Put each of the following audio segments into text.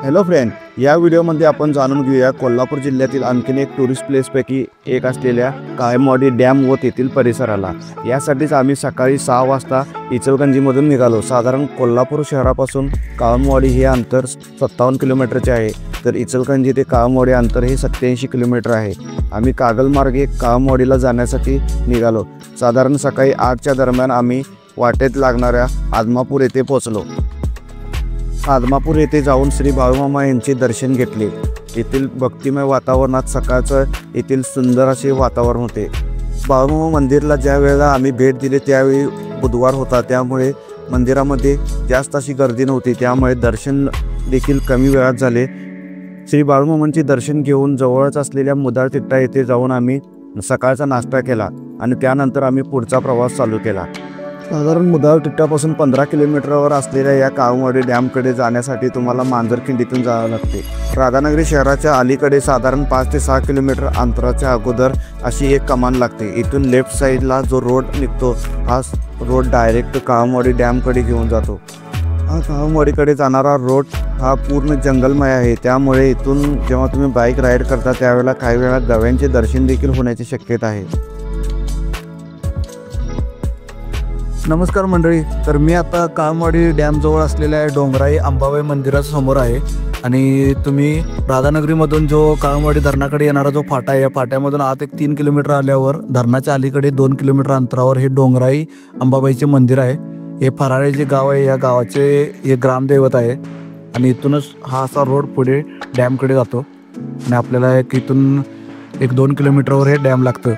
Hello friend, या व्हिडिओमध्ये आपण जाणून घेऊया कोल्हापूर जिल्ह्यातील आणखीन एक टुरिस्ट प्लेसपैकी एक असलेल्या काळमवाडी डॅम व तेथील परिसराला. यासाठीच आम्ही सकाळी 6 वाजता इचलकरंजीमधून निघालो. साधारण कोल्हापूर शहरापासून काळमवाडी हे अंतर 57 किलोमीटरचे आहे, तर इचलकरंजी ते काळमवाडी अंतर हे 87 किलोमीटर आहे. आम्ही कागलमार्गे काळमवाडीला जाण्यासाठी निघालो. साधारण सकाळी 8च्या दरम्यान आम्ही वाटेत लागणाऱ्या आदमापूर येथे पोहोचलो. आदमापूर येथे जाऊन श्री बाळूमामा यांचे दर्शन घेतले. येथील भक्तिमय वातावरणात सकाळचं येथील सुंदर असे वातावरण होते. बाळूमामा मंदिरला ज्या वेळेला आम्ही भेट दिली त्यावेळी बुधवार होता, त्यामुळे मंदिरामध्ये जास्त अशी गर्दी नव्हती, त्यामुळे दर्शन देखील कमी वेळात झाले. श्री बाळूमामांचे दर्शन घेऊन जवळच असलेल्या मुदाळ तिट्टा येथे जाऊन आम्ही सकाळचा नाश्ता केला आणि त्यानंतर आम्ही पुढचा प्रवास चालू केला. साधारण मुदाळ तिट्ट्यापासून 15 किलोमीटरवर असलेल्या या काळमवाडी डॅमकडे जाण्यासाठी तुम्हाला मांजरखिंडीतून जावं लागते. राधानगरी शहराच्या अलीकडे साधारण 5 ते 6 किलोमीटर अंतराच्या अगोदर अशी एक कमान लागते. इथून लेफ्ट साईडला जो रोड निघतो हा रोड डायरेक्ट काळमवाडी डॅमकडे घेऊन जातो. हा काळमवाडीकडे जाणारा रोड हा पूर्ण जंगलमय आहे, त्यामुळे इथून जेव्हा तुम्ही बाईक राईड करता त्यावेळेला काही वेळा गव्यांचे दर्शन देखील होण्याची शक्यता आहे. नमस्कार मंडळी, तर मी आता काळमवाडी डॅमजवळ असलेल्या डोंगराई अंबाबाई मंदिराच्या समोर आहे आणि तुम्ही राधानगरीमधून जो काळमवाडी धरणाकडे येणारा जो फाटा आहे, या फाट्यामधून आत एक 3 किलोमीटर आल्यावर धरणाच्या अलीकडे 2 किलोमीटर अंतरावर हे डोंगराई अंबाबाईचे मंदिर आहे. हे फराळे जे गाव आहे या गावाचे हे ग्रामदैवत आहे आणि इथूनच हा असा रोड पुढे डॅमकडे जातो आणि आपल्याला इथून 1-2 किलोमीटरवर हे डॅम लागतं.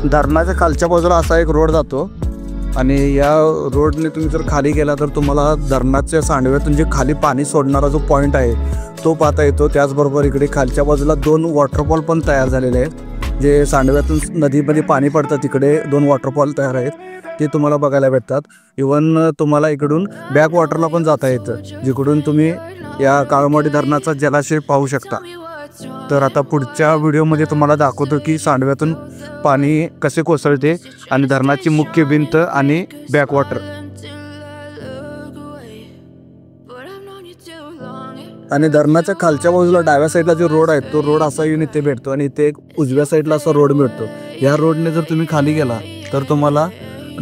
धरणाच्या खालच्या बाजूला असा एक रोड जातो आणि या रोडने तुम्ही जर खाली गेला तर तुम्हाला धरणाच्या सांडव्यातून जे खाली पाणी सोडणारा जो पॉईंट आहे तो पाहता येतो. त्याचबरोबर इकडे खालच्या बाजूला 2 वॉटरफॉल पण तयार झालेले आहेत. जे सांडव्यातून नदीमध्ये पाणी पडतं तिकडे 2 वॉटरफॉल तयार आहेत, ते तुम्हाला बघायला भेटतात. इवन तुम्हाला इकडून बॅक वॉटरला पण जाता येतं, जिकडून तुम्ही या काळमवाडी धरणाचा जलाशय पाहू शकता. तर आता पुढच्या व्हिडिओमध्ये तुम्हाला दाखवतो की सांडव्यातून पाणी कसे कोसळते आणि धरणाची मुख्य भिंत आणि बॅकवॉटर. आणि धरणाच्या खालच्या बाजूला डाव्या साईडला जो रोड आहे तो रोड असा येऊन इथे भेटतो आणि इथे एक उजव्या साईडला असा रोड मिळतो. या रोडने जर तुम्ही खाली गेला तर तुम्हाला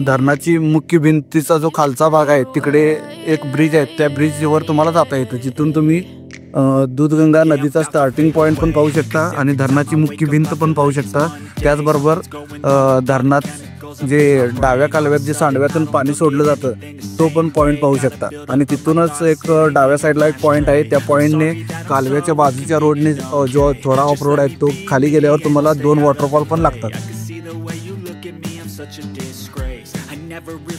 धरणाची मुख्य भिंतीचा जो खालचा भाग आहे तिकडे एक ब्रिज आहे, त्या ब्रिजवर तुम्हाला जाता येतं, जिथून तुम्ही दूधगंगा नदीचा स्टार्टिंग पॉईंट पण पाहू शकता आणि धरणाची मुख्य भिंत पण पाहू शकता. त्याचबरोबर धरणात जे डाव्या कालव्यात जे सांडव्यातून पाणी सोडलं जातं तो पण पॉईंट पाहू शकता. आणि तिथूनच एक डाव्या साईडला एक पॉईंट आहे, त्या पॉईंटने कालव्याच्या बाजूच्या रोडने जो थोडा ऑफ रोड आहे तो खाली गेल्यावर तुम्हाला 2 वॉटरफॉल पण लागतात.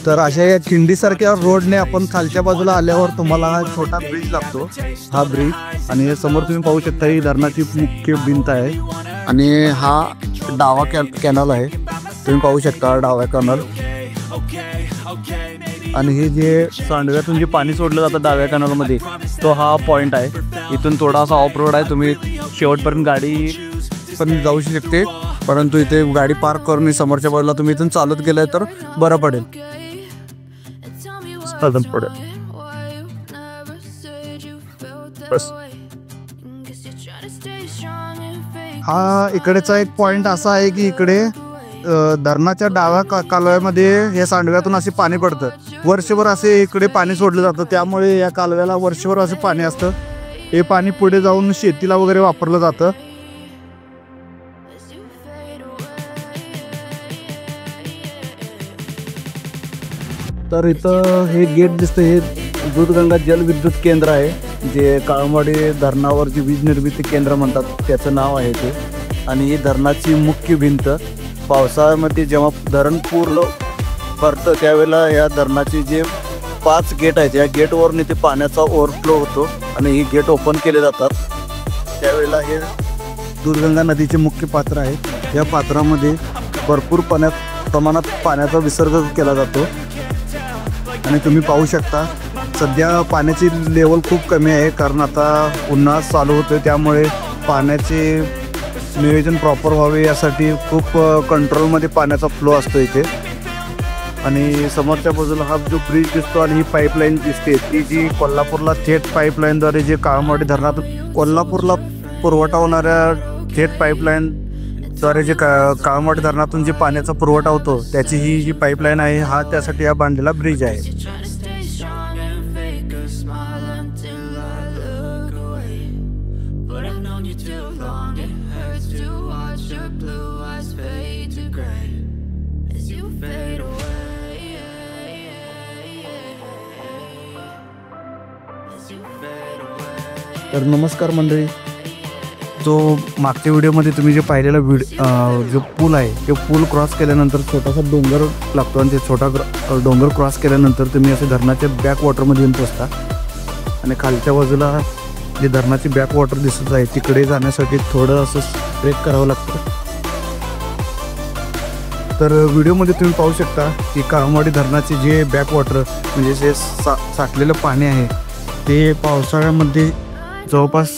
तर अशा या खिंडीसारख्या रोडने आपण खालच्या बाजूला आल्यावर तुम्हाला हा छोटा ब्रिज लागतो, हा ब्रिज. आणि समोर तुम्ही पाहू शकता ही धरणाची मुख्य भिंत आहे आणि हा डावा कॅनल आहे, तुम्ही पाहू शकता डावा कॅनल. आणि हे जे सांडव्यातून जे पाणी सोडलं जातं डाव्या कॅनलमध्ये तो हा पॉईंट आहे. इथून थोडासा ऑफ रोड आहे, तुम्ही शेवटपर्यंत गाडी पण जाऊ शकते, परंतु इथे गाडी पार्क करून समोरच्या बाजूला तुम्ही इथून चालत गेलाय तर बरं पडेल. हा इकडेचा एक पॉइंट असा आहे की इकडे धरणाच्या डाव्या कालव्यामध्ये या सांडव्यातून असे पाणी पडतं. वर्षभर असे इकडे पाणी सोडलं जातं, त्यामुळे या कालव्याला वर्षभर असं पाणी असतं. हे पाणी पुढे जाऊन शेतीला वगैरे वापरलं जातं. तर इथं हे गेट दिसतं, हे दूधगंगा जलविद्युत केंद्र आहे, जे काळमवाडी धरणावर जे वीज निर्मिती केंद्र म्हणतात त्याचं नाव आहे ते. आणि ही धरणाची मुख्य भिंत. पावसाळ्यामध्ये जेव्हा धरण पूर्ण भरतं त्यावेळेला या धरणाची जे 5 गेट आहेत. या गेटवरून इथे पाण्याचा ओव्हरफ्लो होतो आणि ही गेट ओपन केले जातात. त्यावेळेला हे दूधगंगा नदीचे मुख्य पात्र आहे. या पात्रामध्ये भरपूर प्रमाणात पाण्याचा विसर्ग केला जातो आणि तुम्ही पाहू शकता सध्या पाण्याची लेवल खूप कमी आहे, कारण आता उन्हाळा चालू होतो. त्यामुळे पाण्याचे नियोजन प्रॉपर व्हावे यासाठी खूप कंट्रोलमध्ये पाण्याचा फ्लो असतो इथे. आणि समोरच्या बाजूला हा जो ब्रिज दिसतो आणि ही पाईपलाईन दिसते ती जी कोल्हापूरला थेट पाईपलाईनद्वारे जे काळमवाडी धरणातून कोल्हापूरला पुरवठा होणाऱ्या थेट पाईपलाईनद्वारे जे काळमवाडी धरणातून जे पाण्याचा पुरवठा होतो त्याची ही जी पाईपलाईन आहे, हा त्यासाठी हा बांधलेला ब्रिज आहे. तर नमस्कार मंडळी, जो मागच्या व्हिडिओमध्ये तुम्ही जे पाहिलेला जो पूल आहे ते पूल क्रॉस केल्यानंतर छोटासा डोंगर लागतो आणि ते छोटा डोंगर क्रॉस केल्यानंतर तुम्ही असे धरणाच्या बॅक वॉटरमध्ये येऊन पोचता आणि खालच्या बाजूला जे धरणाची बॅक वॉटर दिसत आहे तिकडे जाण्यासाठी थोडं असं ट्रेक करावं लागतं. तर व्हिडिओमध्ये तुम्ही पाहू शकता की काळमवाडी धरणाचे जे बॅक वॉटर म्हणजे जे साठलेलं पाणी आहे ते पावसाळ्यामध्ये जवळपास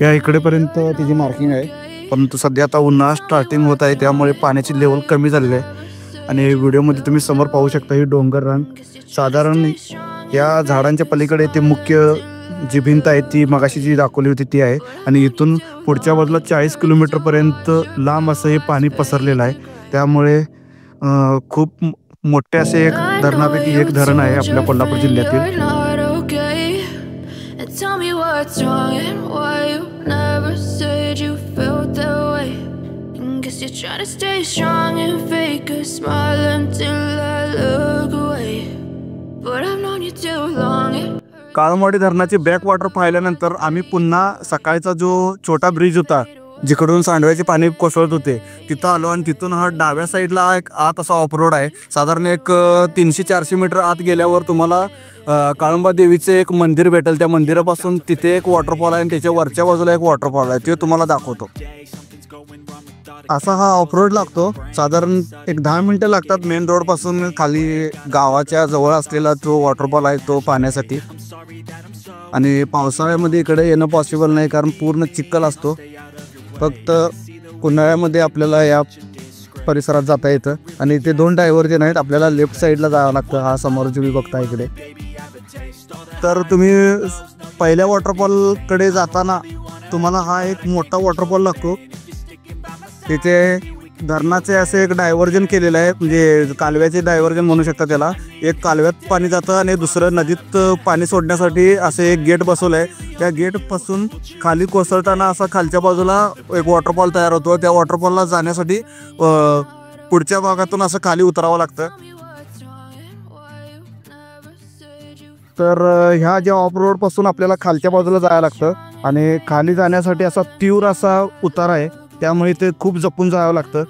या इकडेपर्यंत त्याची मार्किंग आहे. परंतु सध्या आता उन्हाळा स्टार्टिंग होत आहे त्यामुळे पाण्याची लेवल कमी झालेली आहे. आणि व्हिडिओमध्ये तुम्ही समोर पाहू शकता ही डोंगर रान. साधारण या झाडांच्या पलीकडे ते मुख्य जी भिंत आहे ती मगाशी जी दाखवली होती ती आहे आणि इथून पुढच्या बाजूला 40 किलोमीटरपर्यंत लांब असं हे पाणी पसरलेलं आहे. त्यामुळे खूप मोठे असे एक धरणापैकी एक धरण आहे आपल्या कोल्हापूर जिल्ह्यातील. Tell me what's wrong and why you never said you felt that way. Guess you're trying to stay strong and fake a smile until I look away. But I've known you too long. काळमवाडी धरणाचे back water पाहिल्यानंतर आम्ही पुन्हा सकाळचा जो छोटा bridge होता जिकडून सांडव्याचे पाणी कोसळत होते तिथं आलो आणि तिथून हा डाव्या साईडला एक आत असा ऑफ रोड आहे. साधारण एक 300-400 मीटर आत गेल्यावर तुम्हाला काळंबा देवीचे एक मंदिर भेटेल. त्या मंदिरापासून तिथे एक वॉटरफॉल आहे आणि त्याच्या वरच्या बाजूला एक वॉटरफॉल आहे, ते तुम्हाला दाखवतो. असा हा ऑफ रोड लागतो. साधारण एक 10 मिनटं लागतात मेन रोडपासून खाली गावाच्या जवळ असलेला जो वॉटरफॉल आहे तो पाहण्यासाठी. आणि पावसाळ्यामध्ये इकडे येणं पॉसिबल नाही कारण पूर्ण चिखल असतो. फक्त उन्हाळ्यामध्ये आपल्याला या परिसरात जाता येतं. आणि ते 2 डायव्हर्जन आहेत, आपल्याला लेफ्ट साईडला जावं लागतं. हा समोर तुम्ही बघता इकडे. तर तुम्ही पहिल्या वॉटरफॉलकडे जाताना तुम्हाला हा एक मोठा वॉटरफॉल लागतो. तिथे धरणाचे असे एक डायव्हर्जन केलेलं आहे, म्हणजे कालव्याचे डायव्हर्जन म्हणू शकता त्याला. एक कालव्यात पाणी जातं आणि दुसरं नदीत पाणी सोडण्यासाठी असे एक गेट बसवलं आहे. त्या गेटपासून खाली कोसळताना असा खालच्या बाजूला एक वॉटरफॉल तयार होतो. त्या वॉटरफॉलला जाण्यासाठी पुढच्या भागातून असं खाली उतरावं लागतं. तर ह्या ज्या ऑफ रोडपासून आपल्याला खालच्या बाजूला जायला लागतं आणि खाली जाण्यासाठी असा तीव्र असा उतार आहे, त्यामुळे ते खूप जपून जावं लागतं.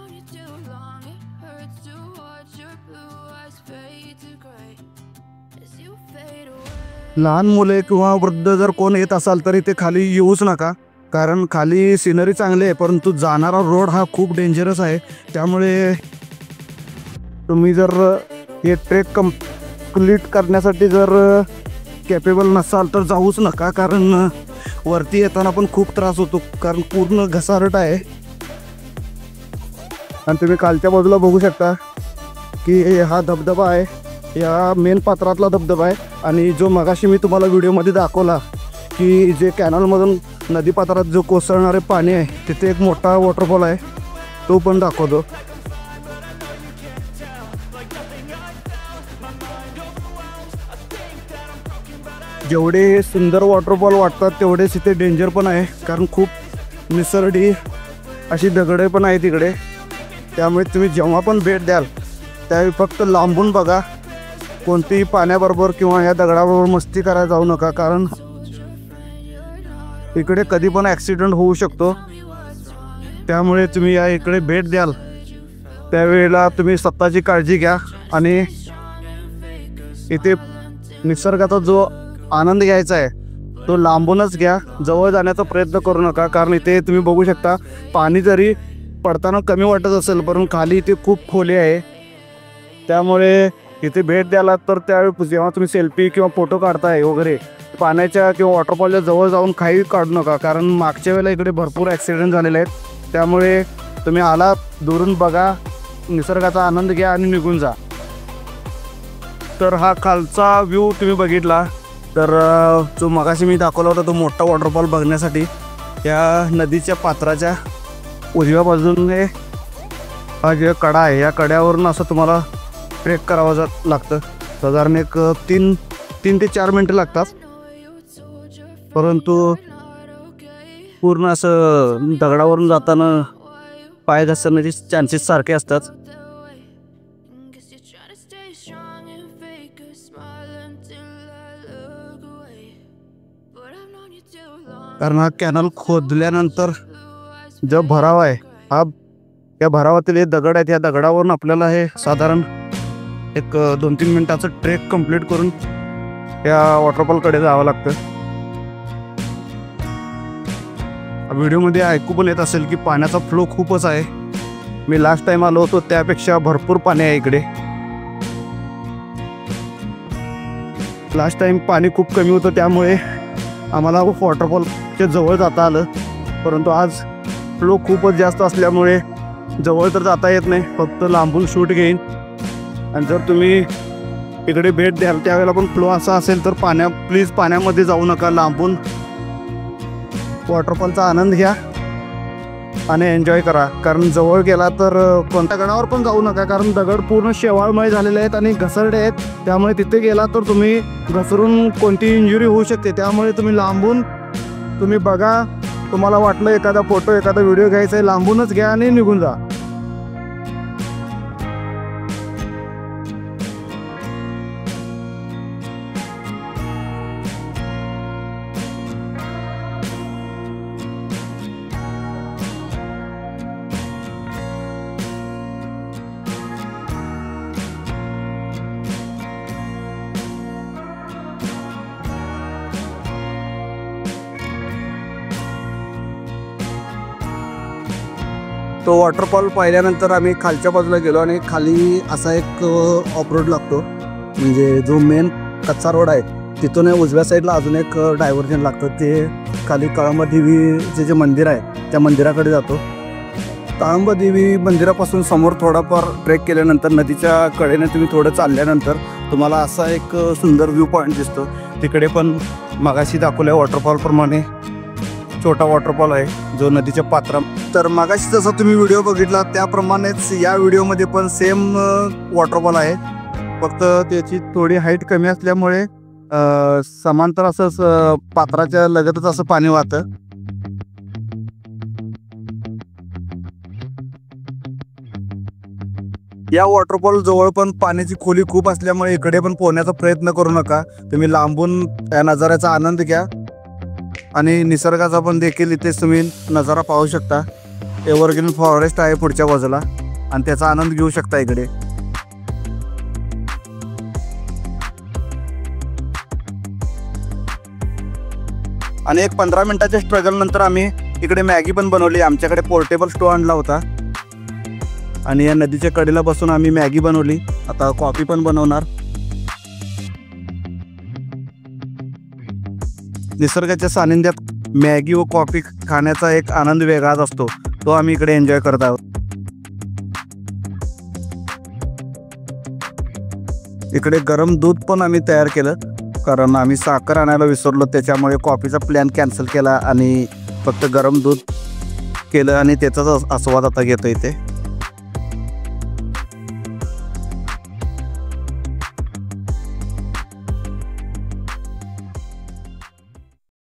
लहान मुले किंवा वृद्ध जर कोण येत असाल तर इथे खाली येऊच नका, कारण खाली सिनरी चांगली आहे परंतु जाणारा रोड हा खूप डेंजरस आहे. त्यामुळे तुम्ही जर हे ट्रेक कंप्लीट करण्यासाठी जर कॅपेबल नसाल तर जाऊच नका, कारण वरती येताना पण खूप त्रास होतो, कारण पूर्ण घसारट आहे. आणि तुम्ही खालच्या बाजूला बघू शकता की हा धबधबा आहे, या मेन पात्रातला धबधबा आहे. आणि जो मगाशी मी तुम्हाला व्हिडिओमध्ये दाखवला की जे कॅनलमधून नदीपात्रात जो कोसळणारे पाणी आहे तिथे एक मोठा वॉटरफॉल आहे, तो पण दाखवतो. जेवढे सुंदर वॉटरफॉल वाटतात तेवढेच इथे डेंजर पण आहे, कारण खूप निसरडी अशी दगडे पण आहे तिकडे. त्यामुळे तुम्ही जेव्हा पण भेट द्याल त्यावेळी फक्त लांबून बघा, कोणतीही पाण्याबरोबर किंवा या दगडाबरोबर मस्ती करायला जाऊ नका, कारण इकडे कधी पण ॲक्सिडेंट होऊ शकतो. त्यामुळे तुम्ही या इकडे भेट द्याल त्यावेळेला तुम्ही स्वतःची काळजी घ्या आणि इथे निसर्गाचा जो आनंद घ्यायचा आहे तो लांबूनच घ्या, जवळ जाण्याचा प्रयत्न करू नका. कारण इथे तुम्ही बघू शकता पाणी जरी पडताना कमी वाटत असेल परंतु खाली इथे खूप खोली आहे. त्यामुळे इथे भेट द्याला तर त्यावेळी जेव्हा तुम्ही सेल्फी किंवा फोटो काढताय वगैरे पाण्याच्या किंवा वॉटरफॉलच्या जवळ जाऊन काही काढू नका. कारण मागच्या वेळेला इकडे भरपूर ॲक्सिडेंट झालेले आहेत. त्यामुळे तुम्ही आला दुरून बघा, निसर्गाचा आनंद घ्या आणि निघून जा. तर हा खालचा व्ह्यू तुम्ही बघितला तर जो मगाशी मी दाखवला होता तो मोठा वॉटरफॉल बघण्यासाठी या नदीच्या पात्राच्या उजव्या बाजूने हा जे कडा आहे या कड्यावरून असं तुम्हाला ट्रेक करावं लागतं. साधारण एक 3 ते 4 मिनटं लागतात. परंतु पूर्ण असं दगडावरून जाताना पाय घसरण्याचे चान्सेस सारखे असतात. कारण हा कॅनल खोदल्यानंतर जो भराव आहे हा या भरावातील हे दगड आहेत, या दगडावरून आपल्याला हे साधारण एक 2-3 मिनटाचं ट्रेक कंप्लीट करून या वॉटरफॉलकडे जावं लागतं. व्हिडिओमध्ये ऐकू पण येत असेल की पाण्याचा फ्लो खूपच आहे. मी लास्ट टाइम आलो होतो त्यापेक्षा भरपूर पाणी आहे इकडे. लास्ट टाइम पाणी खूप कमी होतं त्यामुळे आम्हाला वॉटरफॉलच्या जवळ जाता आलं. परंतु आज फ्लो खूपच जास्त असल्यामुळे जवळ तर जाता येत नाही, फक्त लांबून शूट घेईन. आणि जर तुम्ही इकडे भेट द्याल त्यावेळेला पण फ्लो असा असेल तर प्लीज पाण्यामध्ये जाऊ नका, लांबून वॉटरफॉलचा आनंद घ्या आणि एन्जॉय करा. कारण जवळ गेला तर कोणत्या गडावर पण जाऊ नका, कारण दगड पूर्ण शेवाळमय झालेले आहेत आणि घसरडे आहेत. त्यामुळे तिथे गेला तर तुम्ही घसरून कोणती इंजुरी होऊ शकते. त्यामुळे तुम्ही लांबून तुम्ही बघा, तुम्हाला वाटलं एखादा फोटो एखादा व्हिडिओ घ्यायचा आहे लांबूनच घ्या आणि निघून जा. तो वॉटरफॉल पाहिल्यानंतर आम्ही खालच्या बाजूला गेलो आणि खाली असा एक ऑफ-रोड लागतो, म्हणजे जो मेन कच्चा रोड आहे तिथून उजव्या साईडला अजून एक डायव्हर्जन लागतं. ते खाली काळंबा देवीचे जे मंदिर आहे त्या मंदिराकडे जातो. काळंबा देवी मंदिरापासून समोर थोडाफार ट्रेक केल्यानंतर नदीच्या कडेने तुम्ही थोडं चालल्यानंतर तुम्हाला असा एक सुंदर व्ह्यू पॉईंट दिसतो. तिकडे पण मगाशी दाखवल्या वॉटरफॉलप्रमाणे छोटा वॉटरफॉल आहे जो नदीच्या पात्रा. तर मगाशी जसा तुम्ही व्हिडिओ बघितला त्याप्रमाणेच या व्हिडिओमध्ये पण सेम वॉटरफॉल आहे, फक्त त्याची थोडी हाईट कमी असल्यामुळे समांतर असंच पात्राच्या लगतच असं पाणी वाहतं. या वॉटरफॉल जवळ पण पाण्याची खोली खूप असल्यामुळे इकडे पण पोहण्याचा प्रयत्न करू नका. तुम्ही लांबून या नजाऱ्याचा आनंद घ्या आणि निसर्गाचा पण देखील इथेच तुम्ही नजारा पाहू शकता. एव्हरग्रीन फॉरेस्ट आहे पुढच्या बाजूला आणि त्याचा आनंद घेऊ शकता इकडे. आणि एक 15 मिनिटाच्या स्ट्रगल नंतर आम्ही इकडे मॅगी पण बनवली. आमच्याकडे पोर्टेबल स्टोव आणला होता आणि या नदीच्या कडेला बसून आम्ही मॅगी बनवली. आता कॉफी पण बनवणार. निसर्गाच्या सानिध्यात मॅगी व कॉफी खाण्याचा एक आनंद वेगळाच असतो, तो आम्ही इकडे एन्जॉय करत आहोत. इकडे गरम दूध पण आम्ही तयार केलं, कारण आम्ही साखर आणायला विसरलो, त्याच्यामुळे कॉफीचा प्लॅन कॅन्सल केला आणि फक्त गरम दूध केलं आणि त्याचाच आस्वाद आता घेतो इथे.